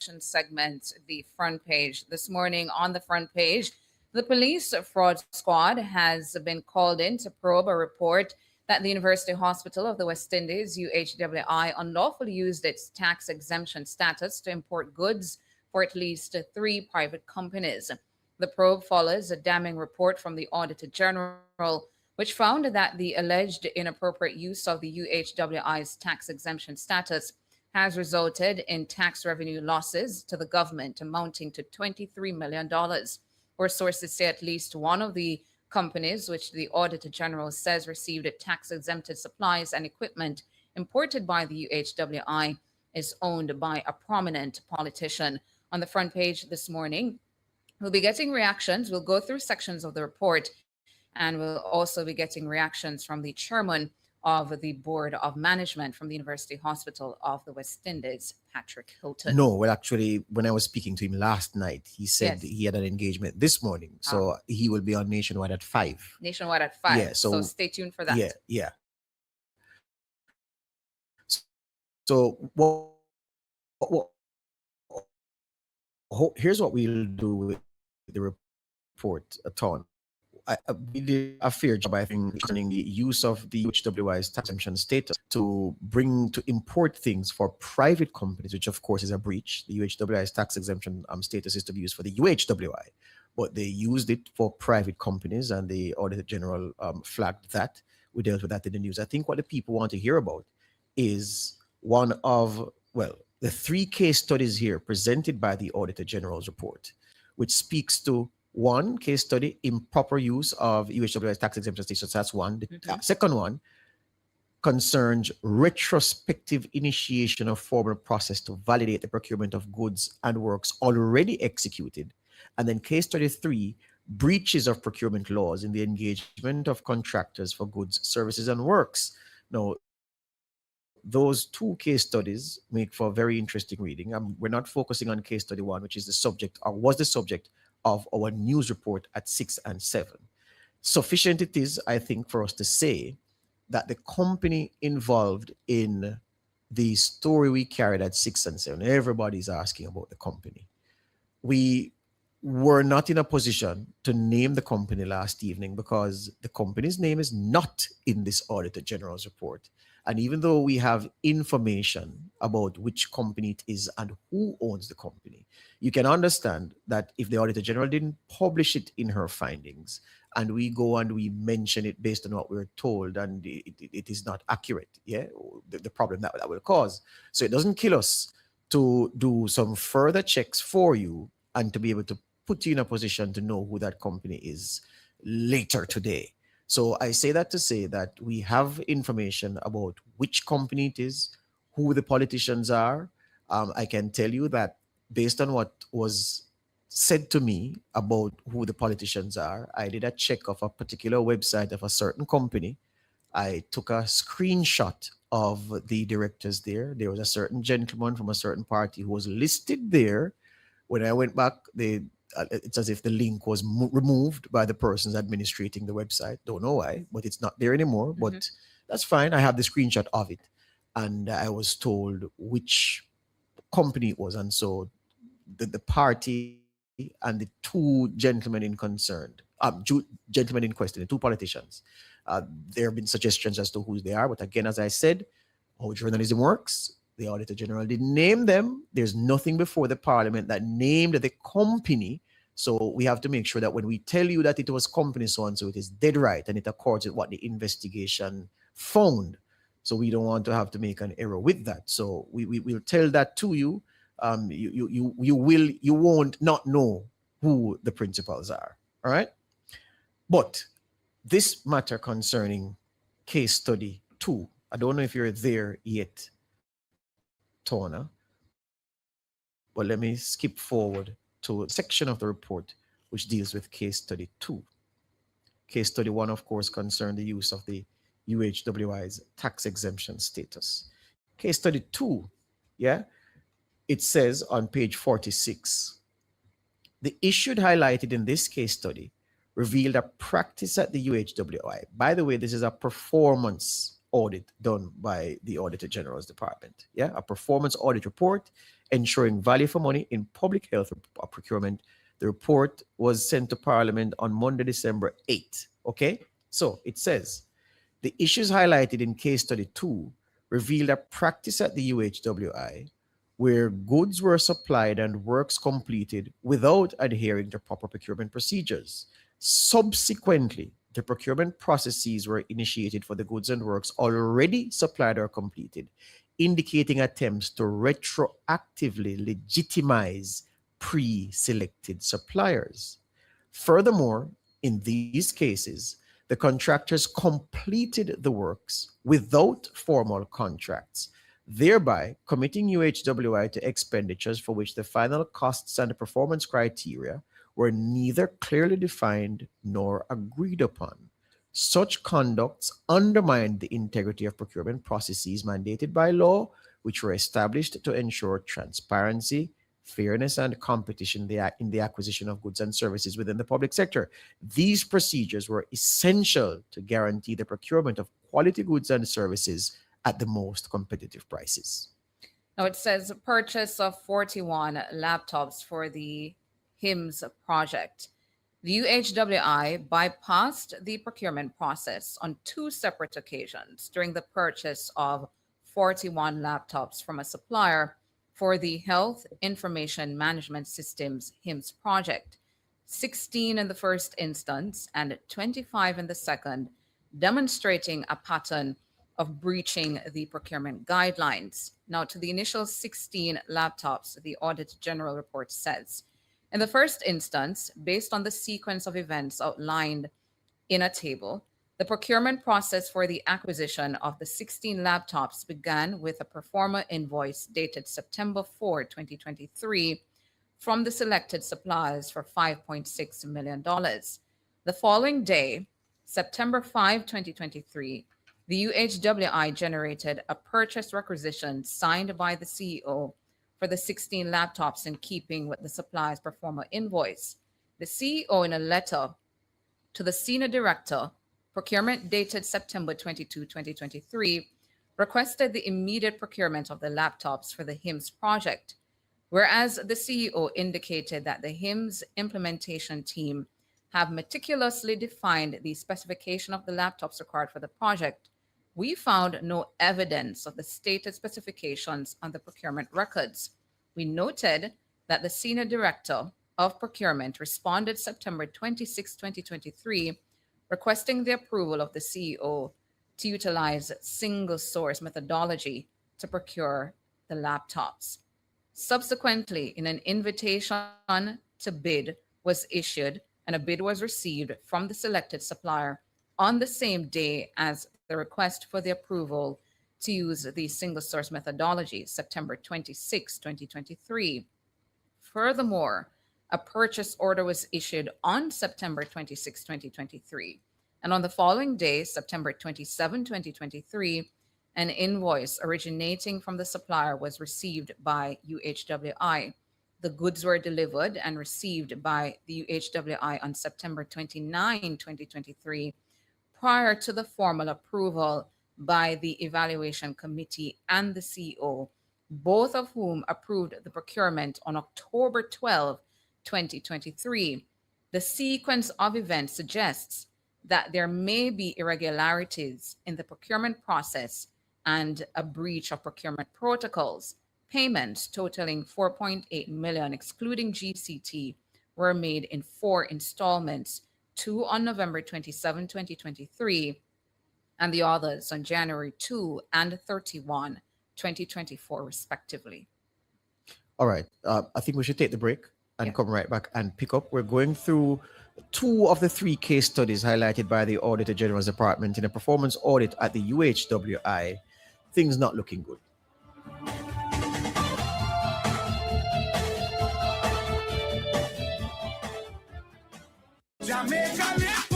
segment, the front page. This morning on the front page, the police fraud squad has been called in to probe a report that the University Hospital of the West Indies, UHWI, unlawfully used its tax exemption status to import goods for at least three private companies. The probe follows a damning report from the Auditor General, which found that the alleged inappropriate use of the UHWI's tax exemption status has resulted in tax revenue losses to the government amounting to $23 million, or sources say at least one of the companies, which the Auditor General says received tax exempted supplies and equipment imported by the UHWI, is owned by a prominent politician. On the front page this morning, we'll be getting reactions. We'll go through sections of the report, and we'll also be getting reactions from the chairman of the Board of Management from the University Hospital of the West Indies, Patrick Hilton. No, well, actually, when I was speaking to him last night, he said Yes. he had an engagement this morning. So he will be on Nationwide at 5. Nationwide at 5. Yeah, so stay tuned for that. Yeah. So here's what we'll do with the report, Ton. We did a fair job, I think, concerning the use of the UHWI's tax exemption status to import things for private companies, which of course is a breach. The UHWI's tax exemption status is to be used for the UHWI, but they used it for private companies, and the Auditor General flagged that. We dealt with that in the news. I think what the people want to hear about is one of, well, the 3 case studies here presented by the Auditor General's report, which speaks to one case study, improper use of UHWI's tax exemption status. That's one. The second one concerns retrospective initiation of formal process to validate the procurement of goods and works already executed. And then case study 3, breaches of procurement laws in the engagement of contractors for goods, services, and works. Now, those 2 case studies make for very interesting reading. We're not focusing on case study 1, which is the subject, or was the subject, of our news report at 6 and 7. Sufficient it is, I think, for us to say that the company involved in the story we carried at 6 and 7, everybody's asking about the company. We were not in a position to name the company last evening because the company's name is not in this Auditor General's report. And even though we have information about which company it is and who owns the company, you can understand that if the Auditor General didn't publish it in her findings, and we go and we mention it based on what we're told, and it is not accurate, the problem that will cause. So it doesn't kill us to do some further checks for you and to be able to put you in a position to know who that company is later today. So I say that to say that we have information about which company it is, who the politicians are. I can tell you that based on what was said to me about who the politicians are, I did a check of a particular website of a certain company. I took a screenshot of the directors there. There was a certain gentleman from a certain party who was listed there. When I went back, it's as if the link was removed by the persons administrating the website. Don't know why, but it's not there anymore. But that's fine. I have the screenshot of it. And I was told which company it was. And so the party and the 2 gentlemen in question, the 2 politicians, there have been suggestions as to who they are. But again, as I said, how journalism works, the Auditor General didn't name them. There's nothing before the Parliament that named the company. So we have to make sure that when we tell you that it was company so-and-so, it is dead right and it accords with what the investigation found. So we don't want to have to make an error with that. So we will tell that to you. You won't not know who the principals are. All right. But this matter concerning case study 2, I don't know if you're there yet, Tona, but let me skip forward to a section of the report which deals with case study 2. Case study 1, of course, concerned the use of the UHWI's tax exemption status. Case study 2, it says on page 46, the issue highlighted in this case study revealed a practice at the UHWI. By the way, this is a performance audit done by the Auditor General's Department. A performance audit report. ensuring value for money in public health procurement. The report was sent to Parliament on Monday, December 8th. Okay? So it says the issues highlighted in case study 2 revealed a practice at the UHWI where goods were supplied and works completed without adhering to proper procurement procedures. Subsequently, the procurement processes were initiated for the goods and works already supplied or completed, indicating attempts to retroactively legitimize pre-selected suppliers. Furthermore, in these cases, the contractors completed the works without formal contracts, thereby committing UHWI to expenditures for which the final costs and the performance criteria were neither clearly defined nor agreed upon. Such conducts undermined the integrity of procurement processes mandated by law, which were established to ensure transparency, fairness, and competition in the acquisition of goods and services within the public sector. These procedures were essential to guarantee the procurement of quality goods and services at the most competitive prices. Now it says purchase of 41 laptops for the HIMSS project. The UHWI bypassed the procurement process on 2 separate occasions during the purchase of 41 laptops from a supplier for the Health Information Management Systems HIMSS project, 16 in the first instance and 25 in the second, demonstrating a pattern of breaching the procurement guidelines. Now, to the initial 16 laptops, the Auditor General report says, in the first instance, based on the sequence of events outlined in a table, the procurement process for the acquisition of the 16 laptops began with a pro forma invoice dated September 4, 2023, from the selected suppliers for $5.6 million. The following day, September 5, 2023, the UHWI generated a purchase requisition signed by the CEO for the 16 laptops in keeping with the supplier's pro forma invoice. The CEO, in a letter to the Senior Director, Procurement dated September 22, 2023, requested the immediate procurement of the laptops for the HIMSS project, whereas the CEO indicated that the HIMSS implementation team have meticulously defined the specification of the laptops required for the project. We found no evidence of the stated specifications on the procurement records. We noted that the Senior Director of Procurement responded September 26, 2023, requesting the approval of the CEO to utilize single source methodology to procure the laptops. Subsequently, in an invitation to bid was issued and a bid was received from the selected supplier on the same day as the request for the approval to use the single source methodology, September 26, 2023. Furthermore, a purchase order was issued on September 26, 2023. And on the following day, September 27, 2023, an invoice originating from the supplier was received by UHWI. The goods were delivered and received by the UHWI on September 29, 2023, prior to the formal approval by the Evaluation Committee and the CEO, both of whom approved the procurement on October 12, 2023. The sequence of events suggests that there may be irregularities in the procurement process and a breach of procurement protocols. Payments totaling $4.8 million, excluding GCT, were made in 4 installments, 2 on November 27, 2023, and the others on January 2 and 31, 2024, respectively. All right. I think we should take the break and come right back and pick up. We're going through 2 of the 3 case studies highlighted by the Auditor General's Department in a performance audit at the UHWI. Things not looking good. Jamaica.